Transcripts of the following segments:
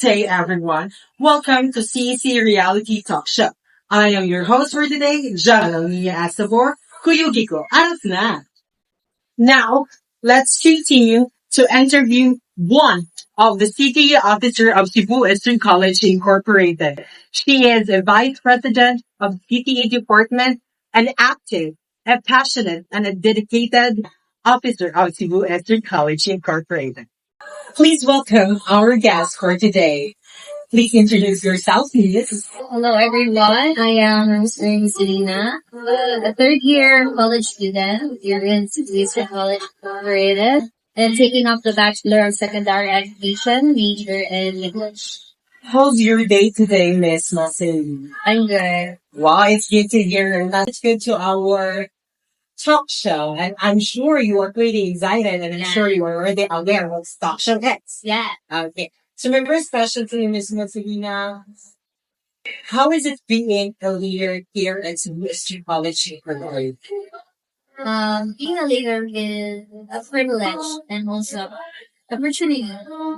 day, everyone. Welcome to CC Reality Talk Show. I am your host for today, Janalina Asabor, Kuyugiko Arasna. Now, let's continue to interview one of the CTA officer of Cebu Eastern College Incorporated. She is a vice president of CTA department, an active, a passionate, and a dedicated officer of Cebu Eastern College Incorporated. Please welcome our guest for today. Please introduce yourself, please. Hello everyone, I am Rosemary Selena, a third year college student here in City College Incorporated and taking up the Bachelor of Secondary Education major in English. How's your day today, Miss Marcel? I'm good. Wow, it's good to hear. And that's good to our talk show. And I'm sure you are pretty excited and I'm sure you are already aware of what talk show is. Yeah. Okay. So my first question to you, Miss Marcelina, how is it being a leader here at Western College Incorporated? Being a leader is a privilege and also opportunity.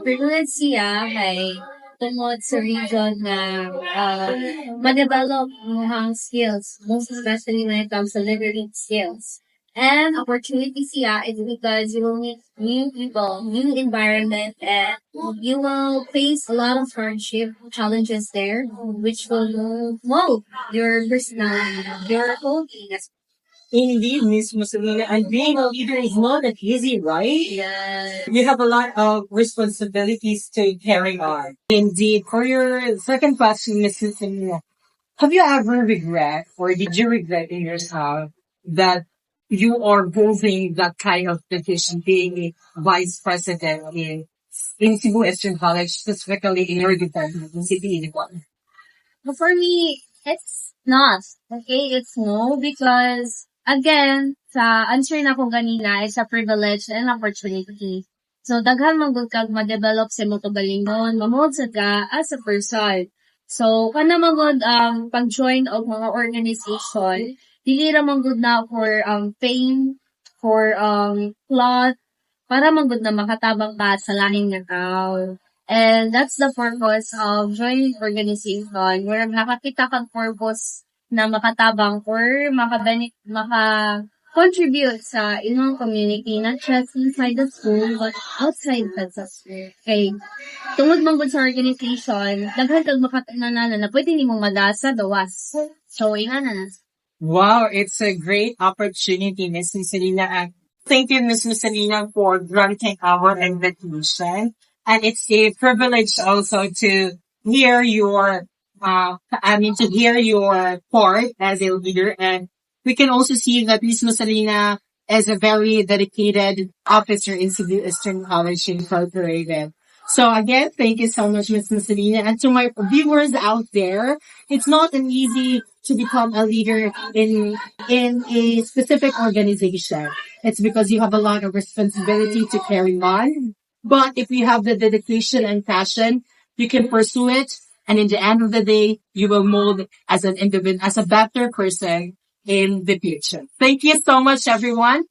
Privilege siya kay tungod sa reason na ma-develop mo ang skills, most especially when it comes to leadership skills. And opportunity siya is because you will meet new people, new environment, and you will face a lot of hardship challenges there, which will mold your personality, your whole being. Indeed, Miss Marcelina, and being a leader is not that easy, right? Yes. You have a lot of responsibilities to carry on. Indeed. For your second question, Miss Marcelina, have you ever regret or did you regret in yourself that you are holding that kind of position, being a vice president in Cebu Eastern College, specifically in your department, in CPE1? But for me, it's not. Okay, it's no because again, sa answer na ko ganina is a privilege and opportunity. So daghan magud kag ma-develop sa mo galingon, mamold sa ka as a person. So kana magud pag-join og mga organization, dili ra magud na for fame, for plot, para magud na makatabang ka sa lahing nga tao. And that's the purpose of joining organization. Where nakakita kang purpose na makatabang or maka-contribute sa inyong community, not just inside the school, but outside the school. Okay. Tungod manggod sa organization, daghan kag makatananan na pwede nimong madasa dawas. So, ina na. Wow, it's a great opportunity, Miss Marcelina. And thank you, Miss Marcelina, for granting our invitation. And it's a privilege also to hear your, to hear your part as a leader. And we can also see that Miss Marcelina is a very dedicated officer in Cebu Eastern College Incorporated. So again, thank you so much, Miss Marcelina. And to my viewers out there, it's not an easy to become a leader in a specific organization. It's because you have a lot of responsibility to carry on. But if you have the dedication and passion, you can pursue it. And in the end of the day, you will mold as an individual, as a better person in the future. Thank you so much, everyone.